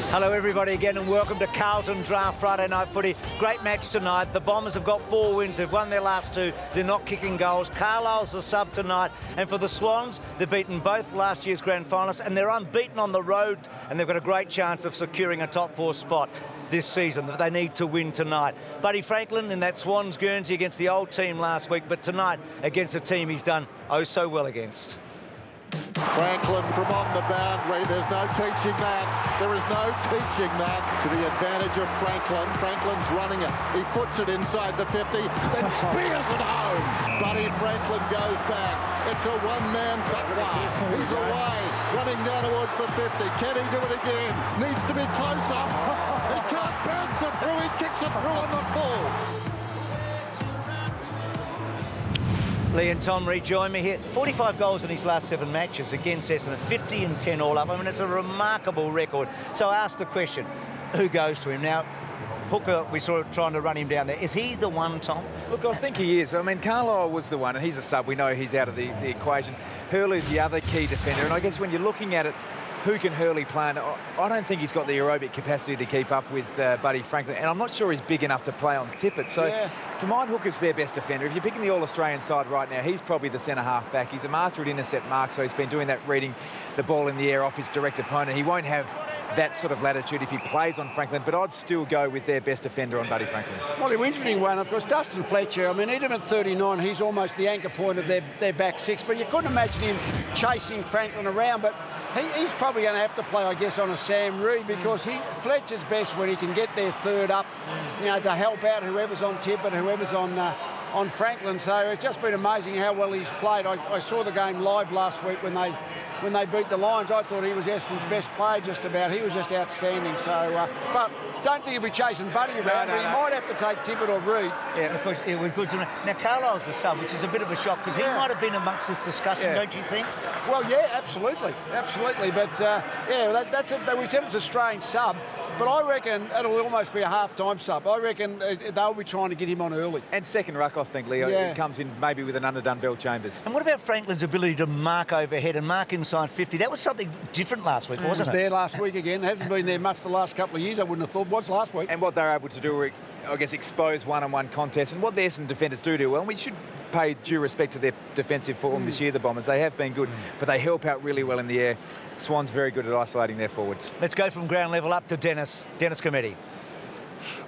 Hello everybody again and welcome to Carlton Draft Friday Night Footy. Great match tonight. The Bombers have got 4 wins. They've won their last 2. They're not kicking goals. Carlisle's the sub tonight. And for the Swans, they've beaten both last year's grand finalists and they're unbeaten on the road and they've got a great chance of securing a top 4 spot this season. They need to win tonight. Buddy Franklin in that Swans Guernsey against the old team last week, but tonight against a team he's done oh so well against. Franklin from on the boundary. There's no teaching that. There is no teaching that to the advantage of Franklin. Franklin's running it. He puts it inside the 50, then spears it home. Buddy Franklin goes back. It's a one-man butler. He's away, running down towards the 50. Can he do it again? Needs to be closer. He can't bounce it through. He kicks it through on the full. Lee and Tom rejoin me here. 45 goals in his last 7 matches against Essendon, 50 and 10 all up. I mean, it's a remarkable record. So I asked the question, who goes to him? Now, Hooker, we're sort of trying to run him down there. Is he the one, Tom? Look, I think he is. I mean, Carlisle was the one, and he's a sub. We know he's out of the equation. Hurley's the other key defender, and I guess when you're looking at it, who can Hurley play? And I don't think he's got the aerobic capacity to keep up with Buddy Franklin, and I'm not sure he's big enough to play on Tippett. So for mine, Hooker's their best defender. If you're picking the All-Australian side right now, he's probably the centre-half back. He's a master at intercept mark, so he's been doing that, reading the ball in the air off his direct opponent. He won't have that sort of latitude if he plays on Franklin, but I'd still go with their best defender on Buddy Franklin. Well, the interesting one, of course, Dustin Fletcher. I mean, even at 39, he's almost the anchor point of their back 6, but you couldn't imagine him chasing Franklin around, but he's probably going to have to play, I guess, on a Sam Reid because Fletcher's best when he can get their third up, you know, to help out whoever's on Tippett, whoever's on Franklin. So it's just been amazing how well he's played. I saw the game live last week when they beat the Lions. I thought he was Essendon's best player just about. He was just outstanding. So, but don't think he'll be chasing Buddy around, but he might have to take Tippett or Reid. Yeah, because it was good to know. Now, Carlisle's the sub, which is a bit of a shock because he might have been amongst this discussion, don't you think? Well, yeah, absolutely. But, we said it's a strange sub. But I reckon it'll almost be a half-time sub. I reckon they'll be trying to get him on early. And second ruck, I think, Leo. It comes in maybe with an underdone Bell Chambers. And what about Franklin's ability to mark overhead and mark inside 50? That was something different last week, wasn't it? There last week again. Hasn't been there much the last couple of years, I wouldn't have thought. Was last week. And what they're able to do, I guess, expose one-on-one contests. And what the Essendon defenders do well, and we should pay due respect to their defensive form this year, the Bombers. They have been good, but they help out really well in the air. Swans very good at isolating their forwards. Let's go from ground level up to Dennis. Dennis Committee.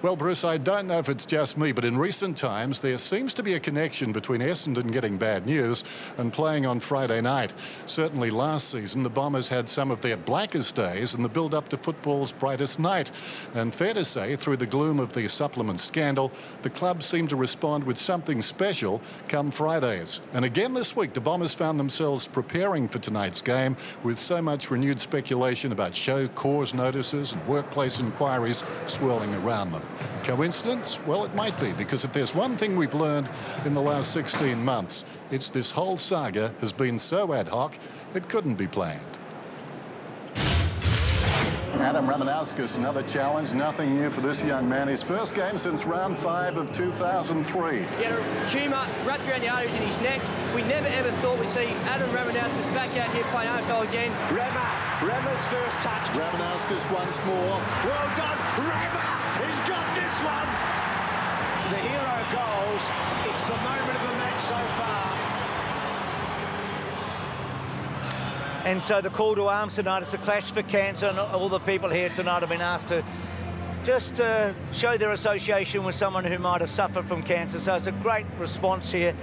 Well, Bruce, I don't know if it's just me, but in recent times there seems to be a connection between Essendon getting bad news and playing on Friday night. Certainly last season, the Bombers had some of their blackest days in the build-up to football's brightest night. And fair to say, through the gloom of the supplement scandal, the club seemed to respond with something special come Fridays. And again this week, the Bombers found themselves preparing for tonight's game with so much renewed speculation about show cause notices and workplace inquiries swirling around them. Coincidence? Well, it might be, because if there's one thing we've learned in the last 16 months, it's this whole saga has been so ad hoc, it couldn't be planned. Adam Ramanauskas, another challenge, nothing new for this young man. His first game since round 5 of 2003. He had a tumour wrapped around the arteries in his neck. We never ever thought we'd see Adam Ramanauskas back out here playing AFL again. Rama's first touch. Ramanauskas once more. Well done, Rama! He's got this one. The hero goals. It's the moment of the match so far. And so the call to arms tonight is a clash for cancer, and all the people here tonight have been asked to just show their association with someone who might have suffered from cancer. So it's a great response here.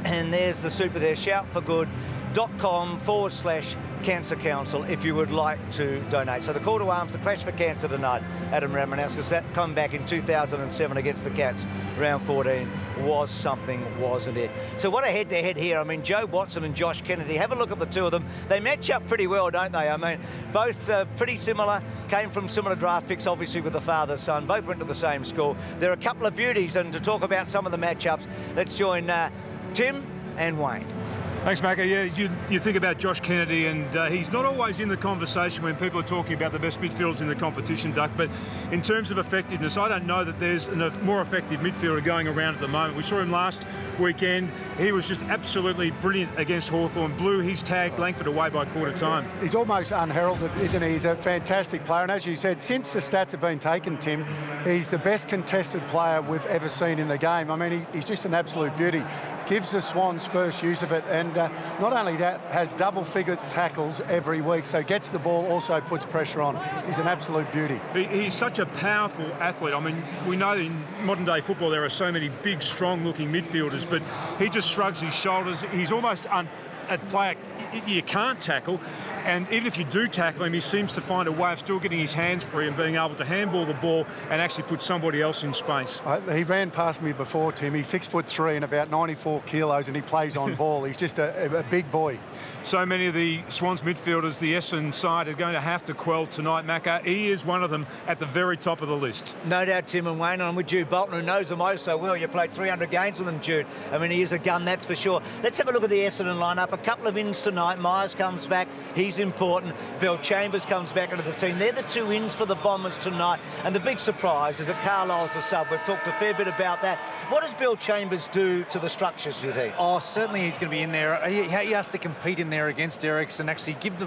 And there's the super there, shoutforgood.com/Cancer Council if you would like to donate. So the call to arms, the clash for cancer tonight, Adam Ramanauskas, that come back in 2007 against the Cats, round 14, was something, wasn't it? So what a head-to-head here. I mean, Joe Watson and Josh Kennedy, have a look at the two of them. They match up pretty well, don't they? I mean, both pretty similar, came from similar draft picks, obviously, with the father-son. Both went to the same school. There are a couple of beauties, and to talk about some of the matchups, let's join Tim and Wayne. Thanks, Macca. Yeah, you think about Josh Kennedy, and he's not always in the conversation when people are talking about the best midfielders in the competition, Duck, but in terms of effectiveness, I don't know that there's a more effective midfielder going around at the moment. We saw him last weekend. He was just absolutely brilliant against Hawthorn. Blew his tag Langford away by quarter time. He's almost unheralded, isn't he? He's a fantastic player, and as you said, since the stats have been taken, Tim, he's the best contested player we've ever seen in the game. I mean, he's just an absolute beauty. Gives the Swans first use of it, and not only that, has double-figure tackles every week, so gets the ball, also puts pressure on. He's an absolute beauty. He's such a powerful athlete. I mean, we know in modern-day football there are so many big, strong-looking midfielders, but he just shrugs his shoulders. He's almost a player you can't tackle, and even if you do tackle him, he seems to find a way of still getting his hands free and being able to handball the ball and actually put somebody else in space. He ran past me before, Tim. He's 6'3" and about 94 kilos, and he plays on ball. He's just a big boy. So many of the Swans midfielders, the Essendon side, are going to have to quell tonight, Macca. He is one of them at the very top of the list. No doubt, Tim and Wayne. And I'm with Jude Bolton, who knows them oh so well. You played 300 games with him, Jude. I mean, he is a gun, that's for sure. Let's have a look at the Essendon lineup. A couple of ins tonight. Myers comes back. He's important. Bill Chambers comes back into the team. They're the two ins for the Bombers tonight. And the big surprise is that Carlisle's the sub. We've talked a fair bit about that. What does Bill Chambers do to the structures, do you think? Oh, certainly he's going to be in there. He has to compete in there against Eriks and actually give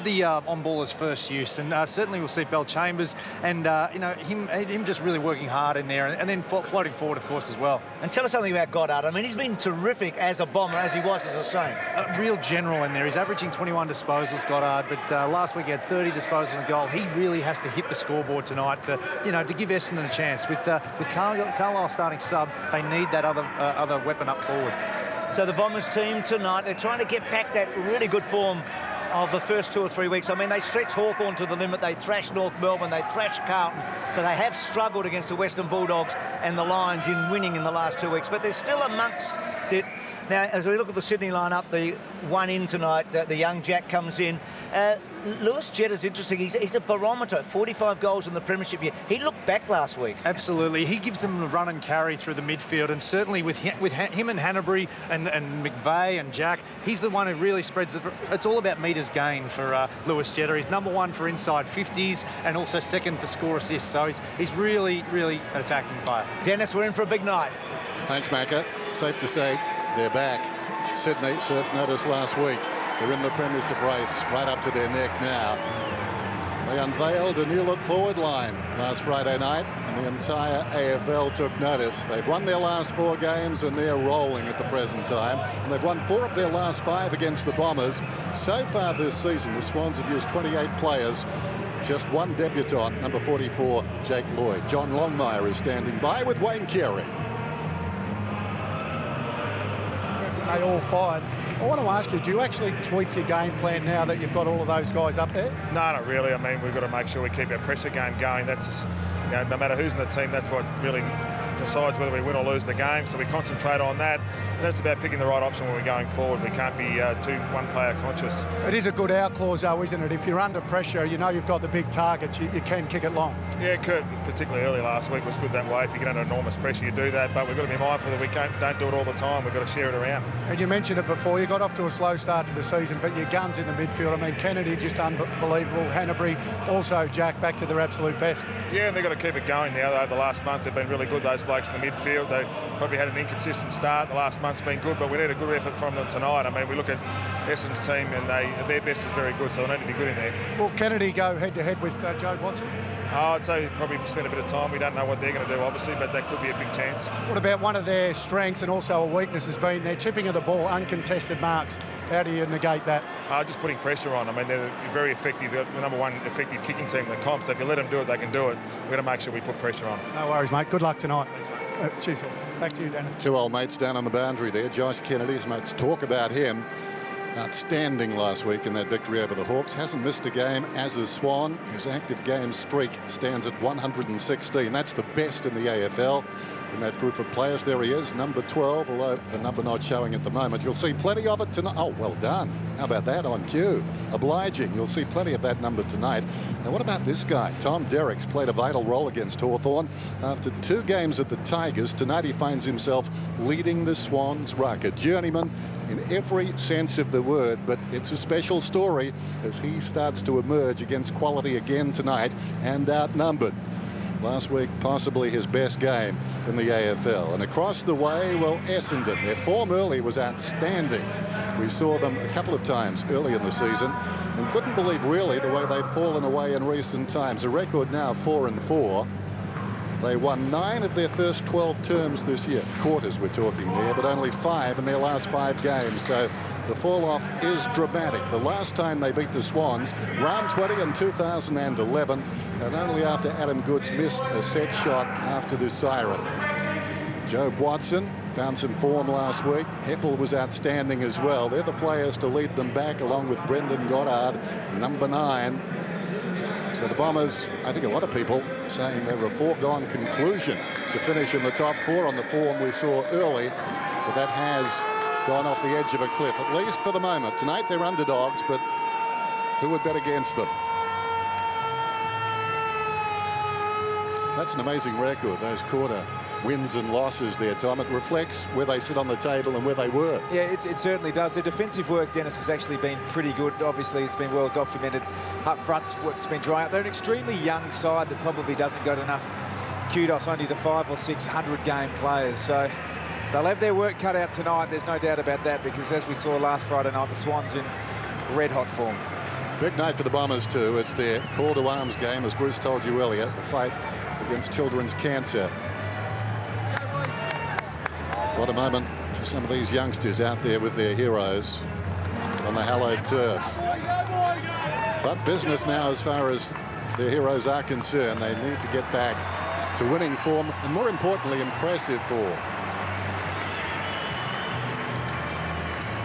the on-ballers first use. And certainly we'll see Bill Chambers and him just really working hard in there, and then floating forward, of course, as well. And tell us something about Goddard. I mean, he's been terrific as a Bomber, as he was as a Saint. A real general in there. He's averaging 21 disposals, Goddard, but last week he had 30 disposals and goal. He really has to hit the scoreboard tonight to give Essendon a chance. With Carlisle starting sub, they need that other weapon up forward. So the Bombers team tonight, they're trying to get back that really good form of the first 2 or 3 weeks. I mean, they stretched Hawthorn to the limit. They thrashed North Melbourne. They thrashed Carlton. But they have struggled against the Western Bulldogs and the Lions in winning in the last 2 weeks. But they're still amongst it. Now, as we look at the Sydney lineup, the one in tonight, the young Jack comes in. Lewis Jetta's interesting. He's a barometer. 45 goals in the premiership year. He looked back last week. Absolutely. He gives them the run and carry through the midfield, and certainly with him and Hanbury and McVeigh and Jack, he's the one who really spreads it. It's all about metres gained for Lewis Jetta. He's number one for inside 50s and also second for score assists. So he's really, really an attacking player. Dennis, we're in for a big night. Thanks, Macca. Safe to say they're back. Sydney served notice last week. They're in the premiership race, right up to their neck now. They unveiled a new look forward line last Friday night, and the entire AFL took notice. They've won their last 4 games, and they're rolling at the present time. And they've won 4 of their last 5 against the Bombers. So far this season, the Swans have used 28 players. Just one debutant, number 44, Jake Lloyd. John Longmire is standing by with Wayne Carey. They all fired. I want to ask you, do you actually tweak your game plan now that you've got all of those guys up there? No, not really. I mean, we've got to make sure we keep our pressure game going. That's, no matter who's in the team, that's what really decides whether we win or lose the game. So we concentrate on that. And then it's about picking the right option when we're going forward. We can't be too one-player conscious. It is a good out clause, though, isn't it? If you're under pressure, you know you've got the big targets, you can kick it long. Yeah, Kurt, particularly early last week, was good that way. If you get under enormous pressure, you do that. But we've got to be mindful that we don't do it all the time. We've got to share it around. And you mentioned it before, you got off to a slow start to the season, but your guns in the midfield, I mean, Kennedy just unbelievable. Hanbury, also Jack, back to their absolute best. Yeah, and they've got to keep it going now. Over the last month, they've been really good, those blokes in the midfield. They probably had an inconsistent start. The last month's been good, but we need a good effort from them tonight. I mean, we look at Essendon's team, and their best is very good, so they need to be good in there. Will Kennedy go head-to-head with Joe Watson? I'd say he'd probably spend a bit of time. We don't know what they're going to do, obviously, but that could be a big chance. What about one of their strengths and also a weakness has been their chipping of the ball, uncontested marks? How do you negate that? Just putting pressure on. I mean, they're very effective. They're the number one effective kicking team in the comp, so if you let them do it, they can do it. We've got to make sure we put pressure on. No worries, mate. Good luck tonight. Thanks, mate. Cheers. Back to you, Dennis. 2 old mates down on the boundary there. Josh Kennedy, as much talk about him. Outstanding last week in that victory over the Hawks. Hasn't missed a game as a Swan. His active game streak stands at 116. That's the best in the AFL. In that group of players, there he is, number 12, although the number not showing at the moment. You'll see plenty of it tonight. Oh, well done. How about that on cue? Obliging. You'll see plenty of that number tonight. Now, what about this guy? Tom Derrick's played a vital role against Hawthorn. After 2 games at the Tigers, tonight he finds himself leading the Swans ruck. A journeyman in every sense of the word, but it's a special story as he starts to emerge against quality again tonight and outnumbered. Last week, possibly his best game in the AFL. And across the way, well, Essendon. Their form early was outstanding. We saw them a couple of times early in the season and couldn't believe really the way they've fallen away in recent times. A record now 4-4. They won 9 of their first 12 terms this year. Quarters we're talking there, but only 5 in their last 5 games. So the fall-off is dramatic. The last time they beat the Swans, round 20 in 2011, and only after Adam Goods missed a set shot after the siren. Jobe Watson found some form last week. Heppel was outstanding as well. They're the players to lead them back, along with Brendan Goddard, number 9. So the Bombers, I think a lot of people saying they're a foregone conclusion to finish in the top 4 on the form we saw early, but that has gone off the edge of a cliff, at least for the moment. Tonight they're underdogs, but who would bet against them? That's an amazing record, those quarter wins and losses there, Tom. It reflects where they sit on the table and where they were. Yeah, it certainly does. Their defensive work, Dennis, has actually been pretty good. Obviously, it's been well documented. Up front's what's been drying up. They're an extremely young side that probably doesn't got enough kudos, only the 500 or 600 game players. So they'll have their work cut out tonight. There's no doubt about that, because as we saw last Friday night, the Swans in red-hot form. Big night for the Bombers too. It's their call to arms game, as Bruce told you earlier, the fight against children's cancer. What a moment for some of these youngsters out there with their heroes on the hallowed turf. But business now as far as their heroes are concerned. They need to get back to winning form, and more importantly, impressive form.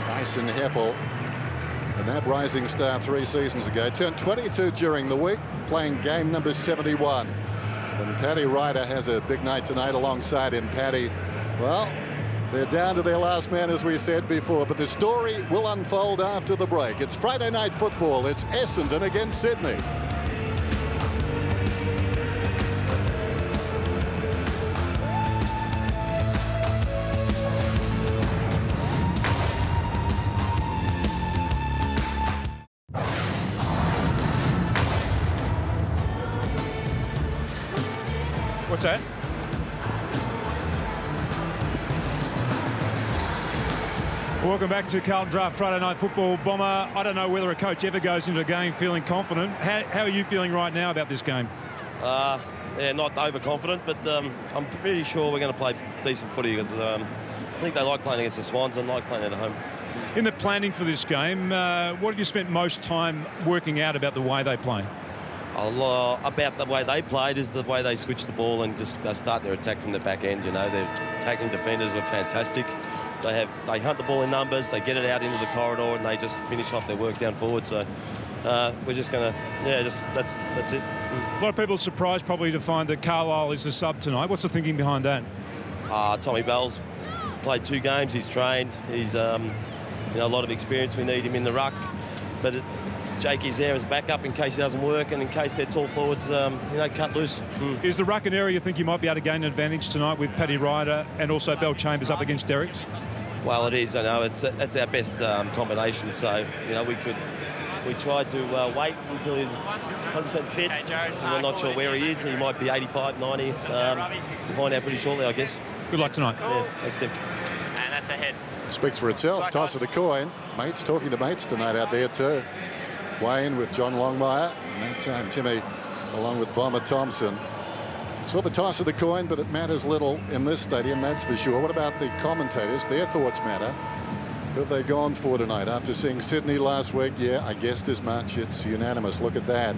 Dyson Heppel, a NAB rising star 3 seasons ago, turned 22 during the week, playing game number 71. And Paddy Ryder has a big night tonight alongside him. Paddy, well, they're down to their last man, as we said before, but the story will unfold after the break. It's Friday night football. It's Essendon against Sydney. What's that? Welcome back to Carlton Draft Friday Night Football. Bomber, I don't know whether a coach ever goes into a game feeling confident. How are you feeling right now about this game? Yeah, not overconfident, but I'm pretty sure we're going to play decent footy, because I think they like playing against the Swans and like playing at home. In the planning for this game, what have you spent most time working out about the way they play? About the way they played is the way they switch the ball and just start their attack from the back end. You know, their attacking defenders are fantastic. They hunt the ball in numbers, they get it out into the corridor, and they just finish off their work down forward. So we're just going to, that's it. A lot of people are surprised probably to find that Carlisle is the sub tonight. What's the thinking behind that? Tommy Bell's played 2 games. He's trained. He's a lot of experience. We need him in the ruck, but Jake is there as backup in case it doesn't work, and in case their tall forwards, cut loose. Is the ruck an area you think you might be able to gain an advantage tonight with Paddy Ryder and also Bell Chambers up against Derricks? Well, it is. I know that's our best combination. So we tried to wait until he's 100% fit. We're not sure where he is. He might be 85, 90. We'll find out pretty shortly, I guess. Good luck tonight. Yeah, thanks, Tim. And that's a hit. Speaks for itself. Toss of the coin. Mates talking to mates tonight out there too. Wayne with John Longmire, and that time Timmy along with Bomber Thompson. Saw the toss of the coin, but it matters little in this stadium, that's for sure. What about the commentators? Their thoughts matter. Who have they gone for tonight? After seeing Sydney last week, yeah, I guessed as much. It's unanimous. Look at that.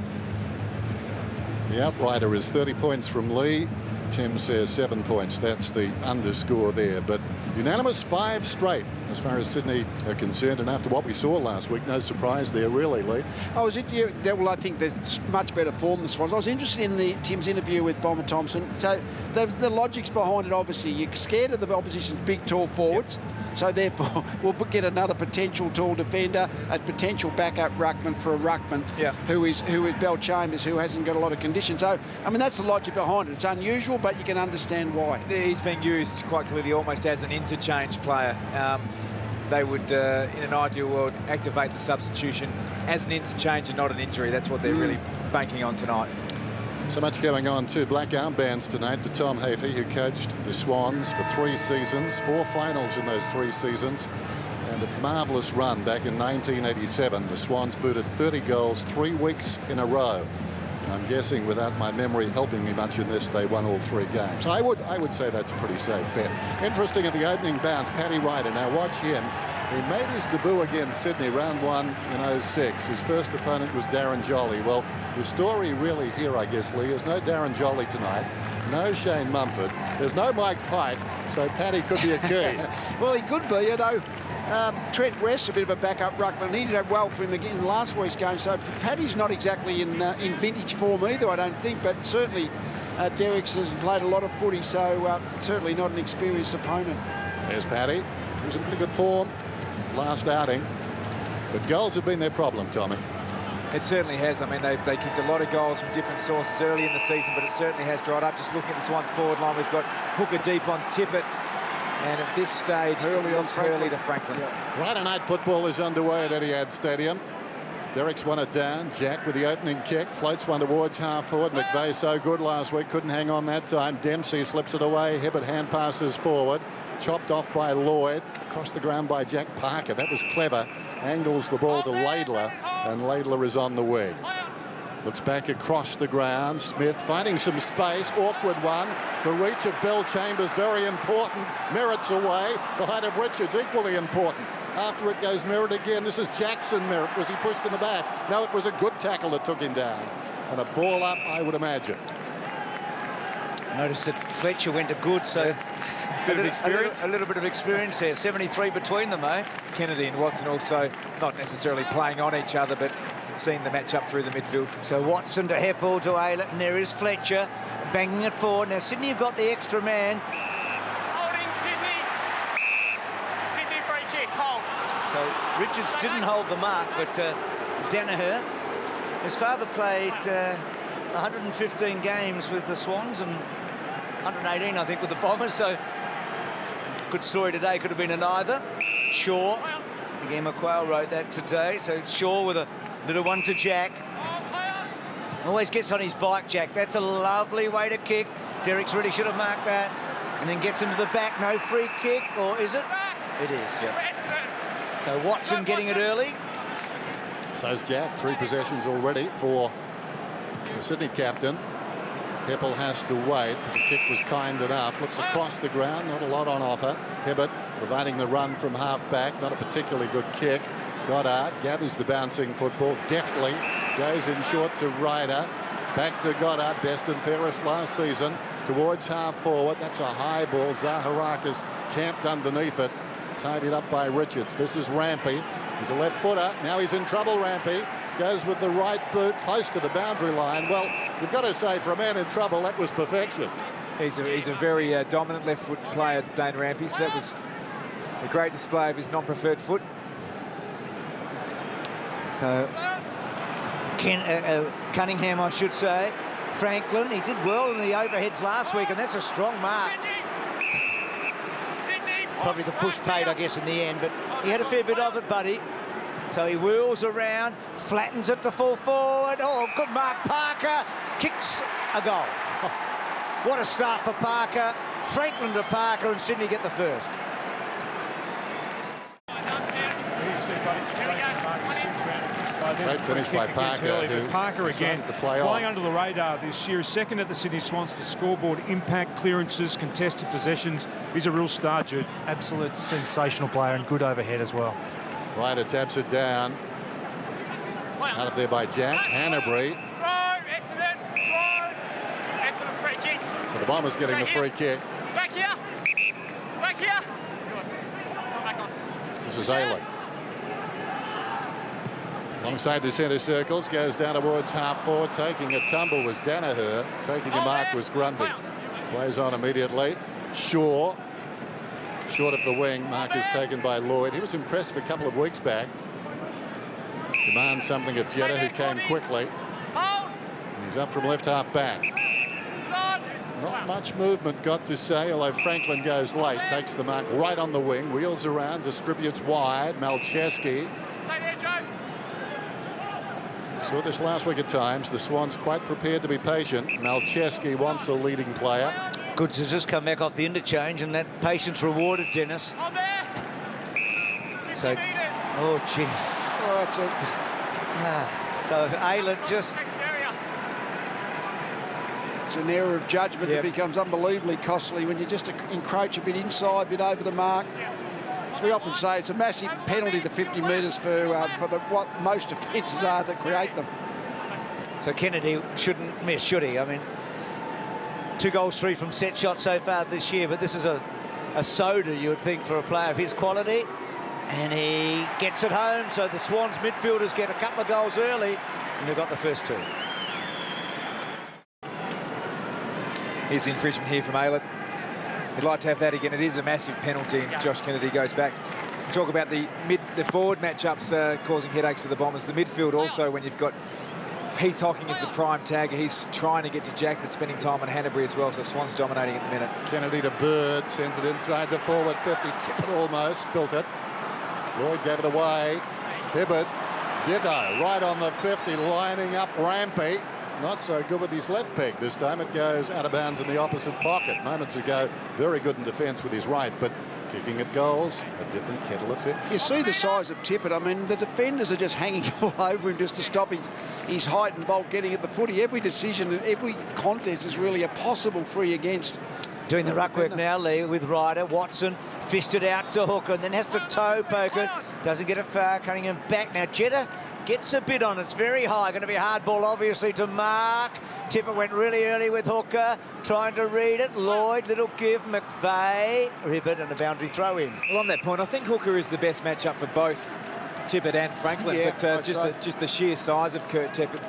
The outrider is 30 points from Lee. Tim says 7 points. That's the underscore there. But unanimous 5 straight as far as Sydney are concerned. And after what we saw last week, no surprise there, really, Lee. I think there's much better form than the Swans. I was interested in Tim's interview with Bomber Thompson. So the logic's behind it, obviously. You're scared of the opposition's big, tall forwards. Yep. So therefore, we'll get another potential tall defender, a potential backup ruckman for a ruckman who is Bell Chambers, who hasn't got a lot of condition. So, I mean, that's the logic behind it. It's unusual, but you can understand why. He's being used quite clearly almost as an interchange player. they would, in an ideal world, activate the substitution as an interchange and not an injury. That's what they're really banking on tonight. So much going on too. Black armbands tonight for Tom Hafey, who coached the Swans for 3 seasons, 4 finals in those 3 seasons, and a marvellous run back in 1987. The Swans booted 30 goals 3 weeks in a row. And I'm guessing, without my memory helping me much in this, they won all 3 games. I would say that's a pretty safe bet. Interesting at the opening bounce, Paddy Ryder. Now watch him. He made his debut against Sydney, round 1 in 06. His first opponent was Darren Jolly. Well, the story really here, I guess, Lee, is no Darren Jolly tonight, no Shane Mumford, there's no Mike Pike, so Paddy could be a key. Well, he could be, although Trent West, a bit of a backup ruckman, he did well for him again in last week's game, so Paddy's not exactly in vintage form either, I don't think, but certainly Derricks has played a lot of footy, so certainly not an experienced opponent. There's Paddy. He was in pretty good form last outing, but goals have been their problem, Tommy. It certainly has. I mean, they kicked a lot of goals from different sources early in the season, but it certainly has dried up. Just looking at the Swans forward line, we've got Hooker deep on Tippett, and at this stage, Hurley to Franklin. Yeah. Friday night football is underway at Etihad Stadium. Derrick's won it down. Jack with the opening kick, floats one towards half forward. McVeigh so good last week, couldn't hang on that time. Dempsey slips it away. Hibbert hand passes forward. Chopped off by Lloyd, across the ground by Jack Parker. That was clever. Angles the ball to Laidler, and Laidler is on the wing. Looks back across the ground. Smith finding some space. Awkward one. The reach of Bill Chambers, very important. Merritt's away. The height of Richards, equally important. After it goes Merritt again. This is Jackson Merritt. Was he pushed in the back? No, it was a good tackle that took him down. And a ball up, I would imagine. Notice that Fletcher went to good, so a little bit of experience there. 73 between them, eh? Kennedy and Watson also not necessarily playing on each other, but seeing the match up through the midfield. So Watson to Heppel to Aylett, and there is Fletcher banging it forward. Now Sydney have got the extra man. Holding Sydney. Sydney free kick, hold. So Richards didn't hold the mark, but Danaher, his father played 115 games with the Swans and 118, I think, with the Bombers. So good story today. Could have been an either. Shaw. Again, McQuail wrote that today. So Shaw with a little one to Jack. Always gets on his bike, Jack. That's a lovely way to kick. Derricks really should have marked that. And then gets into the back. No free kick, or is it? It is, yeah. So Watson getting it early. So's Jack. 3 possessions already for the Sydney captain. Heppel has to wait, but the kick was kind enough. Looks across the ground, not a lot on offer. Hibbert providing the run from half back, not a particularly good kick. Goddard gathers the bouncing football deftly, goes in short to Ryder, back to Goddard, best and fairest last season, towards half forward. That's a high ball. Zaharakis camped underneath it, tidied up by Richards. This is Rampy. He's a left footer. Now he's in trouble, Rampy. Goes with the right boot close to the boundary line. Well, you've got to say, for a man in trouble, that was perfection. He's a very dominant left foot player, Dane Rampy, so that was a great display of his non-preferred foot. So Cunningham, I should say. Franklin, he did well in the overheads last week, and that's a strong mark. Probably the push paid, I guess, in the end, but he had a fair bit of it, buddy. So he wheels around, flattens it to full forward. Oh, good mark. Parker kicks a goal. What a start for Parker. Franklin to Parker, and Sydney get the first. Great finish by Parker. Parker again flying under the radar this year. Second at the Sydney Swans for scoreboard impact, clearances, contested possessions. He's a real star, Jude. Absolute sensational player and good overhead as well. Ryder taps it down. Out of there by Jack. Hanbury. Essendon free kick. So the Bombers getting the free kick. Back here. Back here. This is Aylett. Alongside the centre circles, goes down towards half forward. Taking a tumble was Danaher. Taking a mark was Grundy. Plays on immediately. Shaw. Short of the wing. Mark is taken by Lloyd. He was impressive a couple of weeks back. Demands something of Jetta, who came quickly. And he's up from left half back. Not much movement, got to say, although Franklin goes late, takes the mark right on the wing, wheels around, distributes wide. Malcheski. Stay there, Joe. Saw this last week at times. The Swans quite prepared to be patient. Malcheski wants a leading player. Goods has just come back off the interchange, and that patience rewarded, Dennis. On there. 50 So, metres. oh, gee. Oh, that's it. So Aylett just... Next area. It's an error of judgment that becomes unbelievably costly when you just encroach a bit inside, a bit over the mark. As we often say, it's a massive penalty, the 50 metres for what most offences are that create them. So Kennedy shouldn't miss, should he? I mean, 2 goals, 3 from set shots so far this year, but this is a soda, you would think, for a player of his quality. And he gets it home, so the Swans midfielders get a couple of goals early, and they've got the first 2. Here's the infringement here from Aylett. He'd like to have that again. It is a massive penalty, and Josh Kennedy goes back. Talk about the forward matchups causing headaches for the Bombers. The midfield also, when you've got Heath Hocking as the prime tagger, he's trying to get to Jack, but spending time on Hanbury as well, so Swans dominating at the minute. Kennedy to Bird, sends it inside the forward 50, tip it almost, built it. Lloyd gave it away. Hibbert, ditto, right on the 50, lining up Rampy. Not so good with his left peg this time. It goes out of bounds in the opposite pocket. Moments ago, very good in defence with his right, but kicking at goals, a different kettle of fish. You see the size of Tippett. I mean, the defenders are just hanging all over him just to stop his height and bulk getting at the footy. Every decision, every contest is really a possible free against. Doing the ruck work now, Lee, with Ryder. Watson fished it out to Hooker and then has to toe poke it. Doesn't get it far, Cunningham back. Now Jetta gets a bit on. It's very high. Going to be a hard ball, obviously, to Mark. Tippett went really early with Hooker, trying to read it. Lloyd, little give. McVeigh, Ribbit, and a boundary throw in. Well, on that point, I think Hooker is the best matchup for both Tippett and Franklin. Yeah, but just the sheer size of Kurt Tippett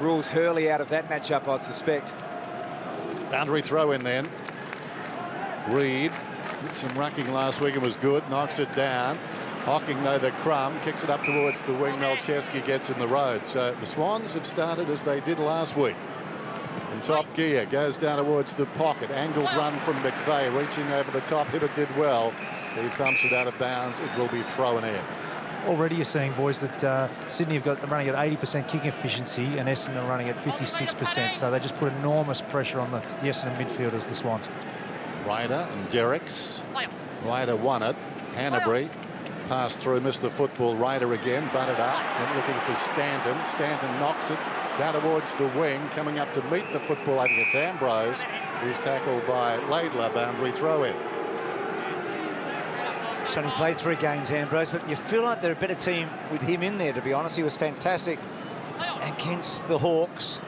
rules Hurley out of that matchup, I'd suspect. Boundary throw in then. Reed did some rucking last week and was good. Knocks it down. Hocking, though, the crumb, kicks it up towards the wing. Malcheski gets in the road. So the Swans have started as they did last week. In top gear, goes down towards the pocket. Angled run from McVeigh, reaching over the top. Hibbert did well. He thumps it out of bounds. It will be thrown in. Already you're seeing, boys, that Sydney have got running at 80% kicking efficiency and Essendon running at 56%. So they just put enormous pressure on the Essendon midfielders, the Swans. Ryder and Derricks. Ryder won it. Hanbury passed through, missed the football. Ryder again, butted up, and looking for Stanton. Stanton knocks it down towards the wing, coming up to meet the football. I think it's Ambrose. He's tackled by Laidler. Boundary throw in. He's only played 3 games, Ambrose, but you feel like they're a better team with him in there, to be honest. He was fantastic against the Hawks.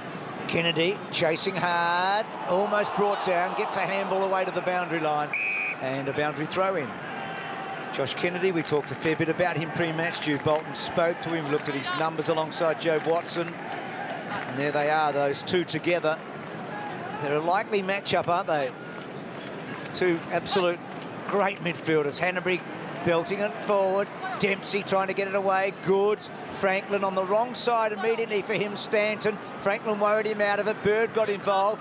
Kennedy chasing hard, almost brought down, gets a handball away to the boundary line, and a boundary throw in. Josh Kennedy, we talked a fair bit about him pre-match. Jude Bolton spoke to him, looked at his numbers alongside Joe Watson, and there they are, those 2 together. They're a likely matchup, aren't they? 2 absolute great midfielders. Hanbury belting it forward. Dempsey trying to get it away. Goods. Franklin on the wrong side immediately for him. Stanton. Franklin worried him out of it. Bird got involved.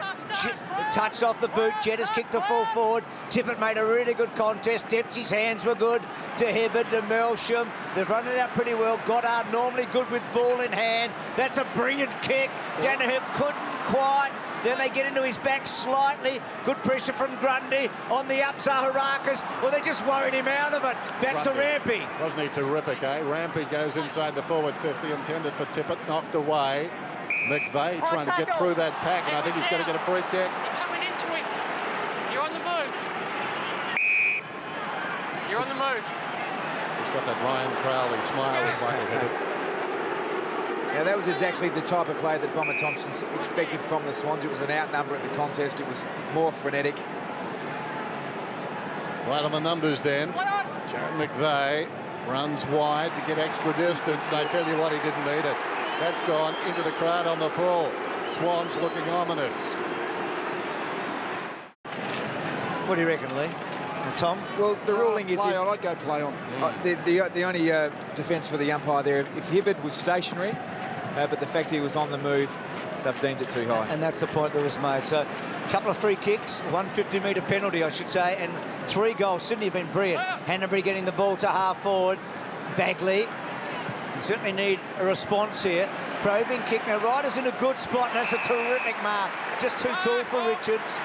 Touched off the boot. Jetta's kicked a full forward. Tippett made a really good contest. Dempsey's hands were good. To Hibbert, to Melsham. They've run it out pretty well. Goddard normally good with ball in hand. That's a brilliant kick. Danaher couldn't quite. Then they get into his back slightly. Good pressure from Grundy. On the ups are Harakas. Well, they just worried him out of it. Back to Rampy. Wasn't he terrific, eh? Rampy goes inside the forward 50, intended for Tippett, knocked away. McVeigh trying to get through that pack, and I think he's going to get a free kick. You're coming into it. You're on the move. You're on the move. He's got that Ryan Crowley smile with Michael Hibbert. Now, that was exactly the type of play that Bomber Thompson expected from the Swans. It was an outnumber at the contest. It was more frenetic. Right on the numbers then. Jared McVeigh runs wide to get extra distance, and I tell you what, he didn't need it. That's gone into the crowd on the full. Swans looking ominous. What do you reckon, Lee? Tom? Well, the ruling is... Play on. I'd go play on. The only defence for the umpire there, if Hibbert was stationary, but the fact he was on the move, they've deemed it too high. And that's the point that was made. So couple of free kicks, 150-metre penalty, I should say, and 3 goals. Sydney have been brilliant. Hanbury getting the ball to half forward. Bagley. You certainly need a response here. Probing kick. Now, Ryder's in a good spot, and that's a terrific mark. Just too tall for Richards.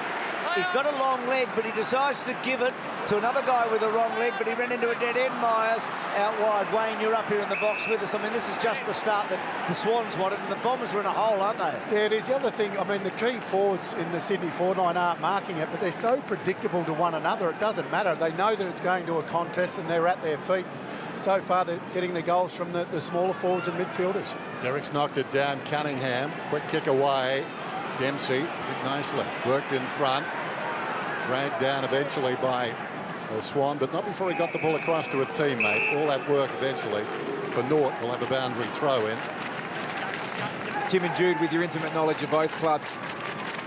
He's got a long leg, but he decides to give it to another guy with a wrong leg, but he ran into a dead end. Myers out wide. Wayne, you're up here in the box with us. I mean, this is just the start that the Swans wanted, and the Bombers are in a hole, aren't they? Yeah, it is. The other thing, I mean, the key forwards in the Sydney forward line aren't marking it, but they're so predictable to one another, it doesn't matter. They know that it's going to a contest, and they're at their feet. So far, they're getting the goals from the smaller forwards and midfielders. Derrick's knocked it down. Cunningham, quick kick away. Dempsey did nicely. Worked in front. Dragged down eventually by Swan, but not before he got the ball across to a teammate. All that work eventually for Nort. Will have a boundary throw in. Tim and Jude, with your intimate knowledge of both clubs,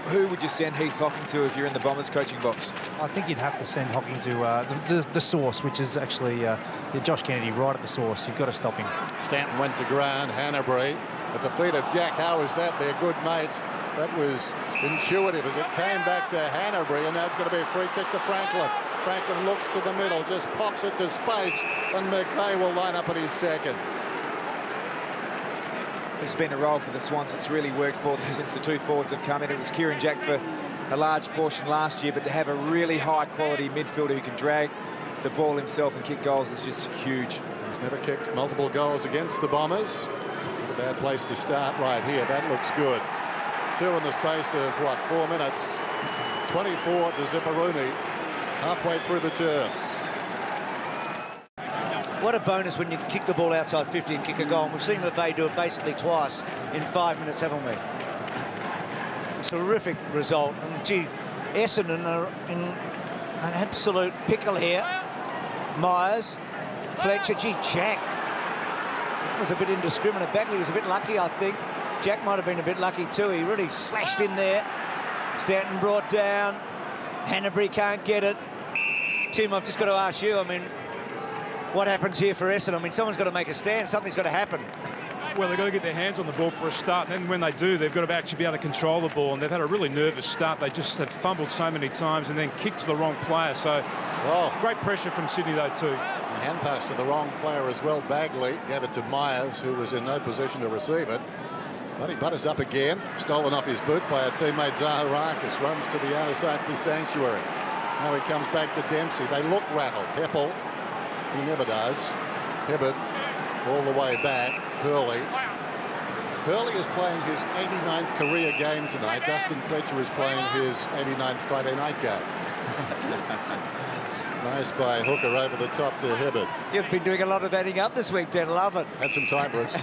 who would you send Heath Hocking to if you're in the Bombers coaching box? I think you'd have to send Hocking to the source, which is actually Josh Kennedy right at the source. You've got to stop him. Stanton went to ground. Hanbury at the feet of Jack. How is that? They're good mates. That was intuitive as it came back to Hanbury, and now it's going to be a free kick to Franklin. Franklin looks to the middle, just pops it to space, and McVeigh will line up at his second. This has been a role for the Swans. It's really worked for them since the 2 forwards have come in. It was Kieran Jack for a large portion last year, but to have a really high-quality midfielder who can drag the ball himself and kick goals is just huge. He's never kicked multiple goals against the Bombers. Not a bad place to start right here. That looks good. 2 in the space of, 4 minutes. 24 to Zipperuni, halfway through the term. What a bonus when you kick the ball outside 50 and kick a goal. And we've seen McVeigh do it basically twice in 5 minutes, haven't we? Terrific result. And, gee, Essendon are in an absolute pickle here. Myers, Fletcher, gee, Jack was a bit indiscriminate. Bagley was a bit lucky, I think. Jack might have been a bit lucky too. He really slashed in there. Stanton brought down. Hanbury can't get it. Tim, I've just got to ask you, I mean, what happens here for Essendon? I mean, someone's got to make a stand. Something's got to happen. Well, they've got to get their hands on the ball for a start, and then when they do, they've got to actually be able to control the ball, and they've had a really nervous start. They just have fumbled so many times and then kicked to the wrong player. So, great pressure from Sydney, though, too. Hand pass to the wrong player as well. Bagley gave it to Myers, who was in no position to receive it. But he butters up again. Stolen off his boot by a teammate, Zaharakis. Runs to the outer side for Sanctuary. Now he comes back to Dempsey. They look rattled. Heppel, he never does. Hibbert all the way back. Hurley. Hurley is playing his 89th career game tonight. Dustin Fletcher is playing his 89th Friday night game. Nice by Hooker over the top to Hibbert. You've been doing a lot of adding up this week, Dan. Love it. Had some time, Bruce.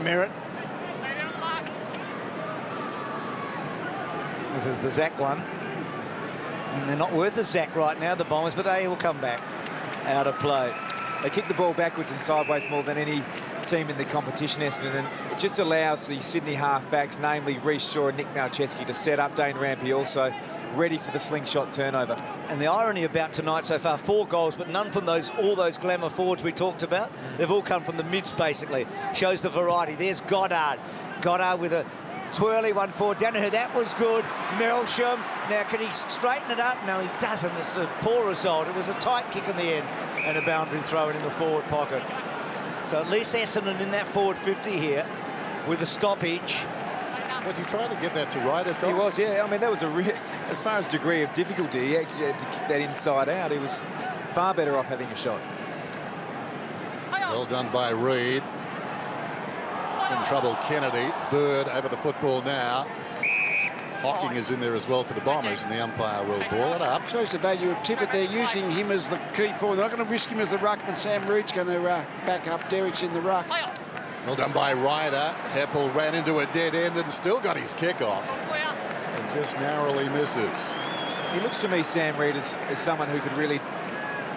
Merritt. This is the Zach one. And they're not worth a Zach right now, the Bombers, but they will come back out of play. They kick the ball backwards and sideways more than any team in the competition, Essendon, and it just allows the Sydney halfbacks, namely Reece Shaw and Nick Malcheski, to set up. Dane Rampy also ready for the slingshot turnover. And the irony about tonight so far, 4 goals, but none from all those glamour forwards we talked about. They've all come from the mids, basically. Shows the variety. There's Goddard. Goddard with a twirly one forward down here. That was good. Merrilsham. Now, can he straighten it up? No, he doesn't. It's a poor result. It was a tight kick in the end and a boundary throw in the forward pocket. So at least Essendon in that forward 50 here with a stoppage. Was he trying to get that to Ryder, Tom? He was, yeah. I mean, that was as far as degree of difficulty, he actually had to kick that inside out. He was far better off having a shot. Well done by Reid. In trouble, Kennedy. Bird over the football now. Hocking is in there as well for the Bombers, and the umpire will ball it up. Shows the value of Tippett. They're using him as the key forward. They're not going to risk him as the ruckman. Sam Reid's going to back up Derrick's in the ruck. Well done by Ryder. Heppel ran into a dead end and still got his kickoff. And just narrowly misses. He looks to me, Sam Reid, as someone who could really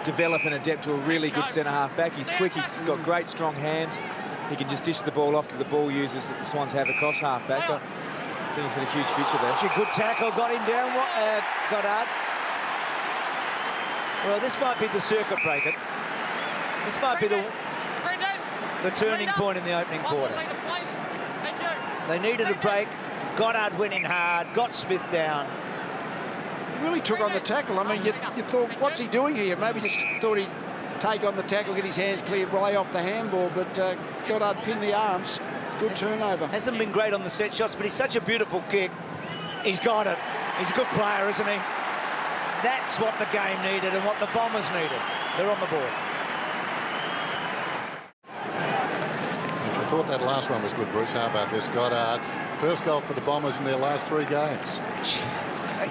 develop and adapt to a really good centre-half back. He's quick, he's got great, strong hands. He can just dish the ball off to the ball users that the Swans have across half-back. I think he's got a huge future there. It's a good tackle, got him down, Goddard. Well, this might be the circuit breaker. This might be the turning point in the opening quarter. They needed a break. Goddard went in hard, got Smith down. really took on the tackle. I mean, you thought, what's he doing here? Maybe just thought he'd take on the tackle, get his hands cleared right off the handball, but Goddard pinned the arms. Good turnover. Hasn't been great on the set shots, but he's such a beautiful kick. He's got it. He's a good player, isn't he? That's what the game needed and what the Bombers needed. They're on the board. If you thought that last one was good, Bruce, how about this? Goddard, first goal for the Bombers in their last 3 games.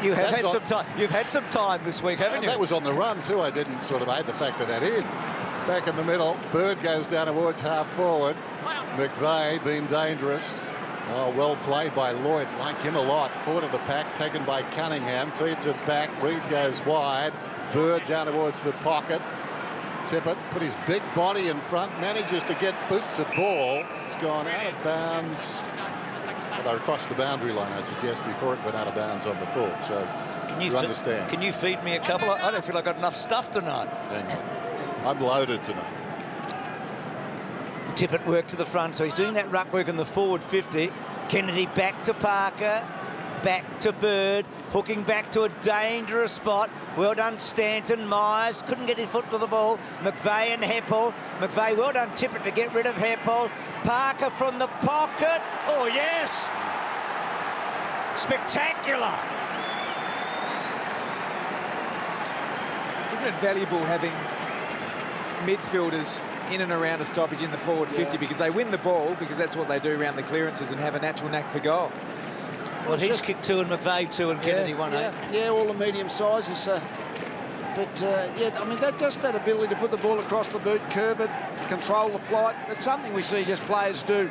You have had some time. You've had some time this week, haven't you? That was on the run too. I didn't I had to factor that in. Back in the middle, Bird goes down towards half forward. McVeigh being dangerous. Oh, well played by Lloyd. Like him a lot. Forward of the pack, taken by Cunningham. Feeds it back. Reed goes wide. Bird down towards the pocket. Tippett put his big body in front. Manages to get boot to ball. It's gone out of bounds. Well, they crossed the boundary line, I'd suggest, before it went out of bounds on the full. So you understand. Can you feed me a couple? I don't feel I've got enough stuff tonight. Hang on. I'm loaded tonight. Tippett work to the front, so he's doing that ruck work in the forward 50. Kennedy back to Parker, back to Bird, hooking back to a dangerous spot. Well done, Stanton. Myers couldn't get his foot to the ball. McVeigh and Heppel. McVeigh, well done, Tippett to get rid of Heppel. Parker from the pocket. Oh, yes! Spectacular! Isn't it valuable having midfielders in and around a stoppage in the forward 50 because they win the ball, because that's what they do around the clearances, and have a natural knack for goal. Well, he's kicked 2 and McVeigh 2 and Kennedy 1. Yeah, all the medium sizes. But yeah, I mean, that ability to put the ball across the boot, curve it, control the flight, that's something we see just players do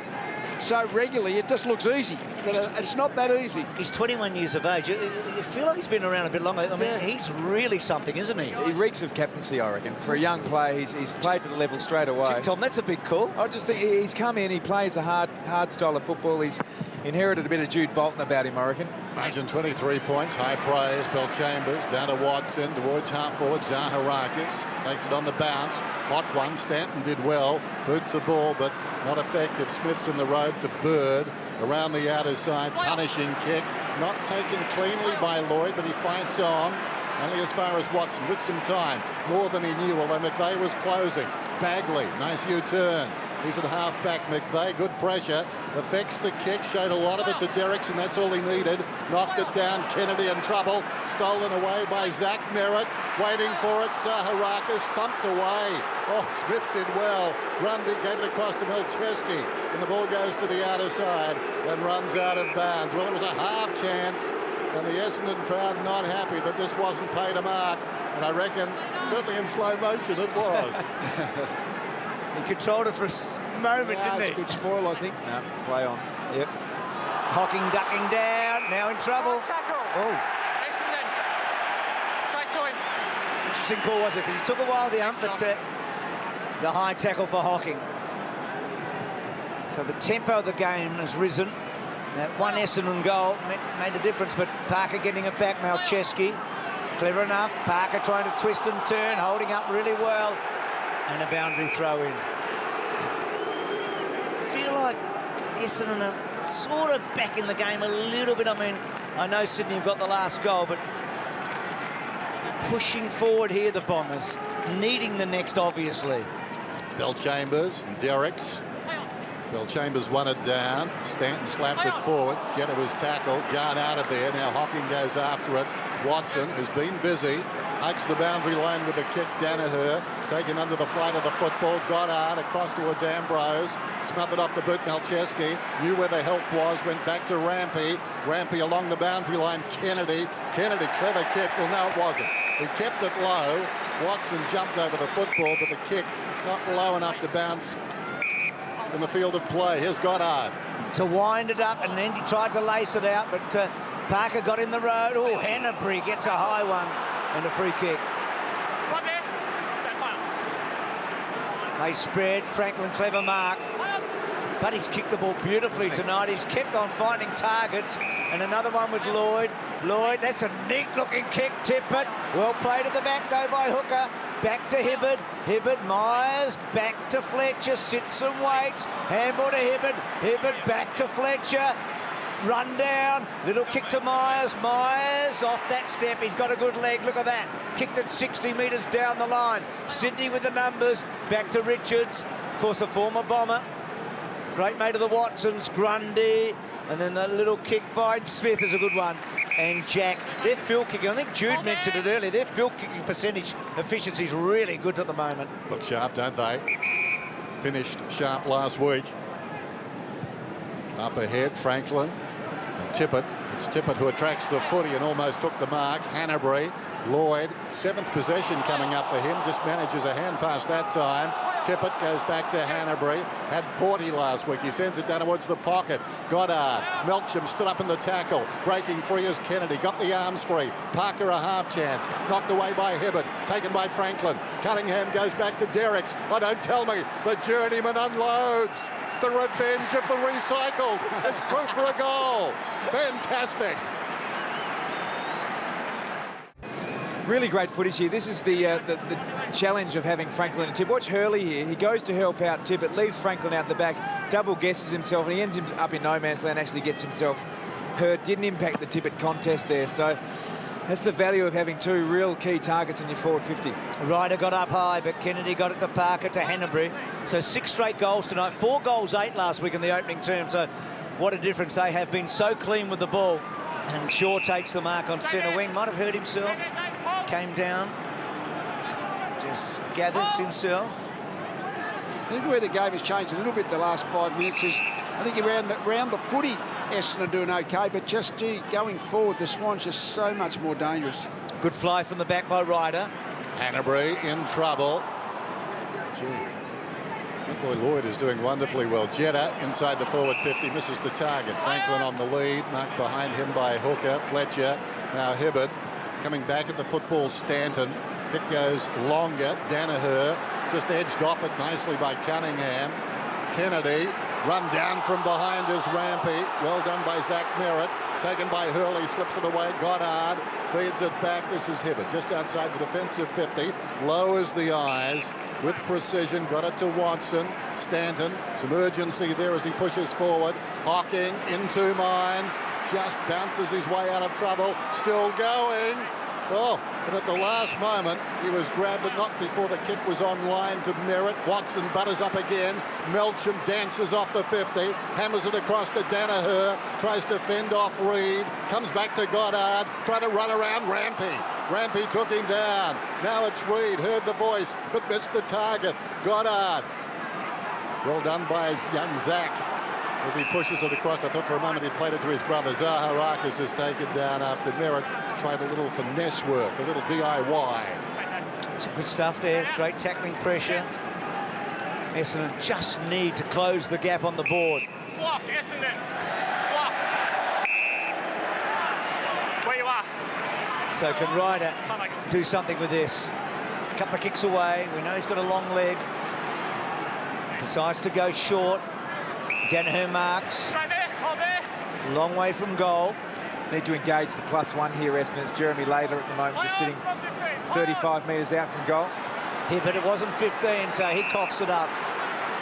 so regularly. It just looks easy, but it's not that easy. He's 21 years of age. You feel like he's been around a bit longer. I mean, he's really something, isn't he? He reeks of captaincy, I reckon. For a young player, he's played to the level straight away. Tom, that's a big call. I just think he's come in, he plays a hard style of football. He's inherited a bit of Jude Bolton about him, I reckon. Margin 23 points, high praise. Belchambers down to Watson, towards half forward. Zaharakis takes it on the bounce. Hot one. Stanton did well. Boot to ball, but not effective. Smith's in the road to Bird. Around the outer side, punishing kick. Not taken cleanly by Lloyd, but he fights on. Only as far as Watson with some time. More than he knew, although McVeigh was closing. Bagley, nice U-turn. He's at half-back. McVeigh, good pressure. Affects the kick. Showed a lot of it to Derrickson. That's all he needed. Knocked it down. Kennedy in trouble. Stolen away by Zach Merritt. Waiting for it. Zaharakis thumped away. Oh, Smith did well. Grundy gave it across to Milcheski. And the ball goes to the outer side and runs out of bounds. Well, it was a half chance. And the Essendon crowd not happy that this wasn't paid a mark. And I reckon, certainly in slow motion, it was. He controlled it for a moment, didn't he? It's a good spoil, I think. No, play on. Yep. Hocking ducking down, now in trouble. Oh. Essendon. Straight to him. Interesting call, was it? Because he took a while the ump, but the high tackle for Hocking. So the tempo of the game has risen. That one Essendon goal made a difference, but Parker getting it back. Malcheski, clever enough. Parker trying to twist and turn, holding up really well. And a boundary throw in. I feel like Essendon are sort of back in the game a little bit. I mean, I know Sydney have got the last goal, but pushing forward here, the Bombers, needing the next, obviously. Belchambers and Derricks. Belchambers won it down. Stanton slapped it forward. Jenner was tackled. John out of there. Now Hocking goes after it. Watson has been busy. Hugs the boundary line with a kick. Danaher taken under the flight of the football. Goddard across towards Ambrose. Smothered off the boot. Malcheski knew where the help was. Went back to Rampy. Rampy along the boundary line. Kennedy, clever kick. Well, no, it wasn't. He kept it low. Watson jumped over the football, but the kick not low enough to bounce in the field of play. Here's Goddard. To wind it up, and then he tried to lace it out, but Parker got in the road. Oh, Hanbury gets a high one. And a free kick. They spread. Franklin, clever mark. But he's kicked the ball beautifully tonight. He's kept on finding targets. And another one with Lloyd. Lloyd, that's a neat-looking kick. Tippett. Well played at the back, though, by Hooker. Back to Hibberd. Hibberd, Myers. Back to Fletcher. Sits and waits. Handball to Hibberd. Hibberd back to Fletcher. Run down, little kick to Myers. Myers off that step. He's got a good leg. Look at that. Kicked it 60 metres down the line. Sydney with the numbers. Back to Richards. Of course, a former Bomber. Great mate of the Watsons, Grundy. And then the little kick by Smith is a good one. And Jack, their field kicking, I think Jude mentioned it earlier, their field kicking percentage efficiency is really good at the moment. Look sharp, don't they? Finished sharp last week. Up ahead, Franklin and Tippett. It's Tippett who attracts the footy and almost took the mark. Hanbury, Lloyd, 7th possession coming up for him. Just manages a hand pass that time. Tippett goes back to Hanbury. Had 40 last week. He sends it down towards the pocket. Goddard. Melksham stood up in the tackle. Breaking free is Kennedy. Got the arms free. Parker a half chance. Knocked away by Hibbert. Taken by Franklin. Cunningham goes back to Derricks. Oh, don't tell me. The journeyman unloads. The revenge of the recycled. It's through for a goal. Fantastic. Really great footage here. This is the challenge of having Franklin and Tippett. Watch Hurley here. He goes to help out Tippett, leaves Franklin out the back, double guesses himself, and he ends up in no man's land, actually gets himself hurt. Didn't impact the Tippett contest there. So that's the value of having two real key targets in your forward 50. Ryder got up high, but Kennedy got it to Parker, to Hanbury. So 6 straight goals tonight. 4 goals, 8 last week in the opening term. So what a difference. They have been so clean with the ball. And Shaw takes the mark on centre wing. Might have hurt himself. Came down. Just gathers himself. I think where the game has changed a little bit the last 5 minutes is, I think around the footy, Essendon are doing okay, but just going forward, the Swans just so much more dangerous. Good fly from the back by Ryder. Hanbury in trouble. Gee. That boy Lloyd is doing wonderfully well. Jetta inside the forward 50 misses the target. Franklin on the lead, marked behind him by Hooker. Fletcher, now Hibbert. Coming back at the football, Stanton. Kick goes longer. Danaher just edged off it nicely by Cunningham. Kennedy run down from behind is Rampy. Well done by Zach Merritt. Taken by Hurley, slips it away. Goddard feeds it back. This is Hibbert just outside the defensive 50. Lowers the eyes with precision. Got it to Watson. Stanton. Some urgency there as he pushes forward. Hocking into Mines. Just bounces his way out of trouble. Still going. Oh, but at the last moment, he was grabbed, but not before the kick was on line to Merritt. Watson butters up again. Melksham dances off the 50, hammers it across to Danaher, tries to fend off Reed, comes back to Goddard, trying to run around Rampy. Rampy took him down. Now it's Reed, heard the voice, but missed the target. Goddard. Well done by young Zach. As he pushes it across, I thought for a moment he played it to his brother. Zaharakis is taken down after Merritt tried a little finesse work, a little DIY. Some good stuff there. Great tackling pressure. Essendon just need to close the gap on the board. Block, Essendon. Block. Where you are. So can Ryder do something with this? A couple of kicks away. We know he's got a long leg. Decides to go short. Danaher marks. Right there, hold there. Long way from goal. Need to engage the +1 here, Essendon. It's Jeremy Later at the moment, just sitting 35 metres out from goal. Yeah, but it wasn't 15, so he coughs it up.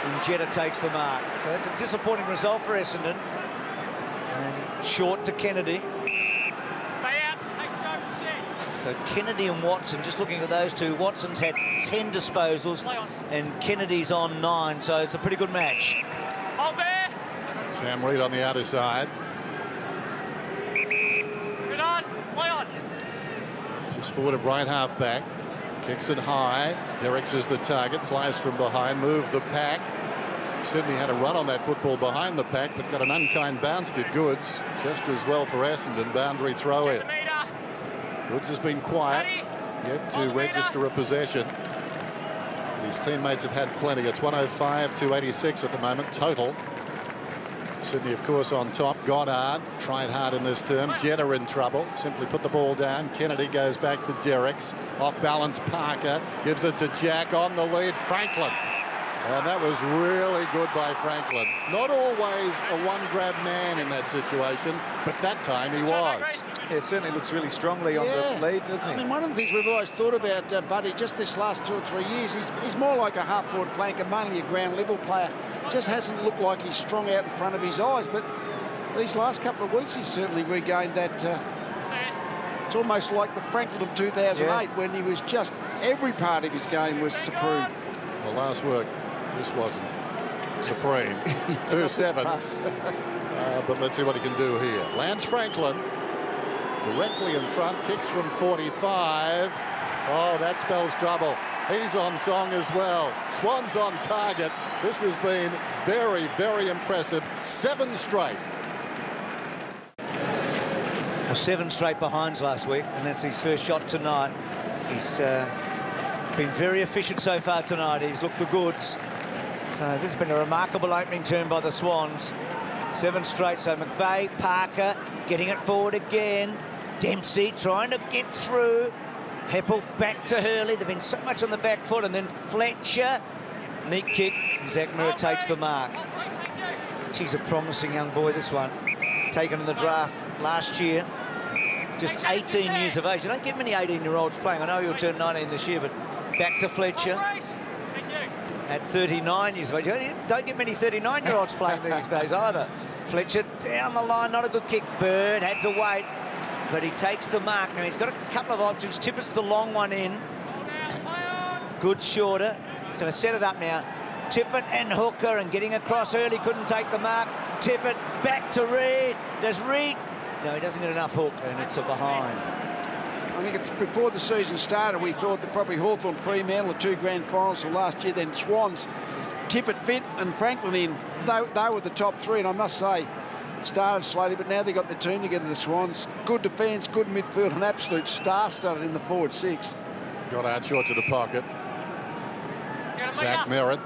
And Jetta takes the mark. So that's a disappointing result for Essendon. And short to Kennedy. Stay out. So Kennedy and Watson, just looking at those two, Watson's had 10 disposals and Kennedy's on 9, so it's a pretty good match. Hold there. Sam Reed on the outer side. Good on. Play on. Just forward of right half back. Kicks it high. Derricks is the target. Flies from behind. Move the pack. Sydney had a run on that football behind the pack, but got an unkind bounce. Did Goods just as well for Essendon. Boundary throw in. Goods has been quiet. Yet to register a possession. His teammates have had plenty. It's 105-86 at the moment total. Sydney, of course, on top. Goddard tried hard in this term. Jetta in trouble. Simply put the ball down. Kennedy goes back to Derricks. Off balance, Parker gives it to Jack on the lead. Franklin. And that was really good by Franklin. Not always a one-grab man in that situation, but that time he was. Yeah, certainly looks really strongly on the lead, doesn't he? I mean, one of the things we've always thought about Buddy, just this last 2 or 3 years, he's more like a half-forward flanker, mainly a ground level player. Just hasn't looked like he's strong out in front of his eyes, but these last couple of weeks he's certainly regained that. It's almost like the Franklin of 2008 when he was just, every part of his game was supreme. Well, last work, this wasn't supreme. 2-7. But let's see what he can do here. Lance Franklin directly in front, kicks from 45. Oh, that spells trouble. He's on song as well. Swans on target. This has been very, very impressive. 7 straight. Well, 7 straight behinds last week, and that's his first shot tonight. He's been very efficient so far tonight. He's looked the goods. So this has been a remarkable opening turn by the Swans. 7 straight. So McVeigh, Parker getting it forward again. Dempsey trying to get through. Heppel back to Hurley. They've been so much on the back foot. And then Fletcher. Neat kick. Zach Mirror takes the mark. She's a promising young boy, this one. Taken in the draft last year. Just 18 years of age. You don't get many 18-year-olds playing. I know he'll turn 19 this year, but back to Fletcher. At 39 years of age. You don't get many 39-year-olds playing these days either. Fletcher down the line. Not a good kick. Bird had to wait. But he takes the mark. Now, he's got a couple of options. Tippett's the long one in. Good shorter. He's going to set it up now. Tippett and Hooker and getting across early. Couldn't take the mark. Tippett back to Reid. Does Reid? No, he doesn't get enough hook, and it's a behind. I think it's before the season started, we thought that probably Hawthorn, Fremantle, the 2 grand finals of last year, then Swans, Tippett fit and Franklin in. They were the top 3, and I must say, started slowly, but now they got the team together, the Swans. Good defence, good midfield, an absolute star-studded in the forward 6. Goddard short to the pocket. Zach Merritt.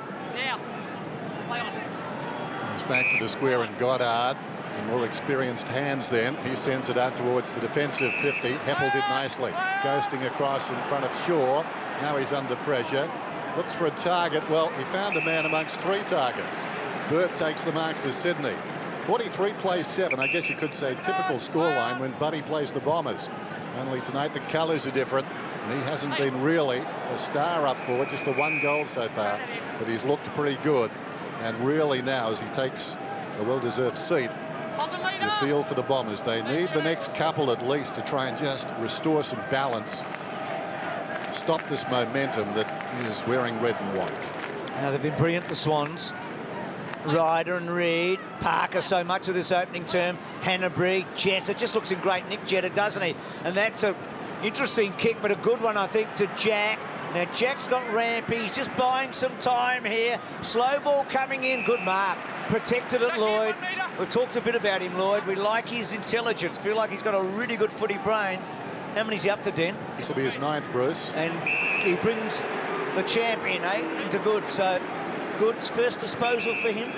He's back to the square and Goddard. And more experienced hands then. He sends it out towards the defensive 50. Heppel did nicely. Ghosting across in front of Shaw. Now he's under pressure. Looks for a target. Well, he found a man amongst 3 targets. Burt takes the mark for Sydney. 43 plays 7. I guess you could say typical scoreline when Buddy plays the Bombers. Only tonight the colours are different. And he hasn't been really a star up forward. Just the 1 goal so far. But he's looked pretty good. And really now, as he takes a well-deserved seat, you feel for the Bombers. They need the next couple at least to try and just restore some balance. Stop this momentum that is wearing red and white. Now, they've been brilliant, the Swans. Ryder and Reid, Parker so much of this opening term, Hanbury, Jetta, just looks in great nick, Jetta, doesn't he? And that's a interesting kick, but a good one, I think, to Jack. Now, Jack's got Rampy. He's just buying some time here. Slow ball coming in. Good mark. Protected it, Lloyd. We've talked a bit about him, Lloyd. We like his intelligence. Feel like he's got a really good footy brain. How many's he up to, Den? This will be his 9th, Bruce. And he brings the champion, into Goods. So, Goods' first disposal for him.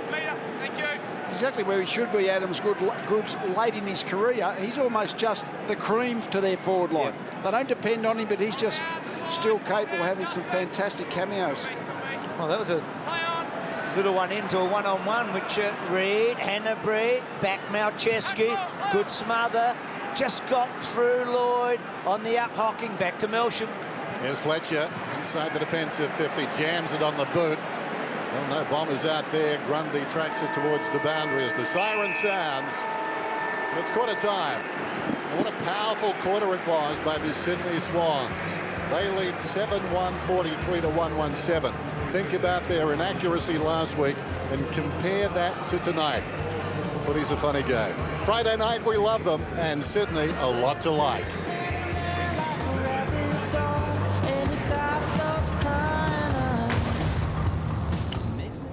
Thank you. Exactly where he should be, Adams. Goods late in his career. He's almost just the cream to their forward line. Yeah. They don't depend on him, but he's just still capable of having some fantastic cameos. Well, that was a little one into a one-on-one, which Reid, Hanbury, back Malcheski, good smother, just got through Lloyd on the up hocking, back to Melsham. Here's Fletcher inside the defensive 50, jams it on the boot. Well, no Bombers out there. Grundy tracks it towards the boundary as the siren sounds. And it's quarter time. And what a powerful quarter it was by the Sydney Swans. They lead 7-1, 43 to 117. Think about their inaccuracy last week and compare that to tonight. Footy's a funny game. Friday night, we love them, and Sydney, a lot to like.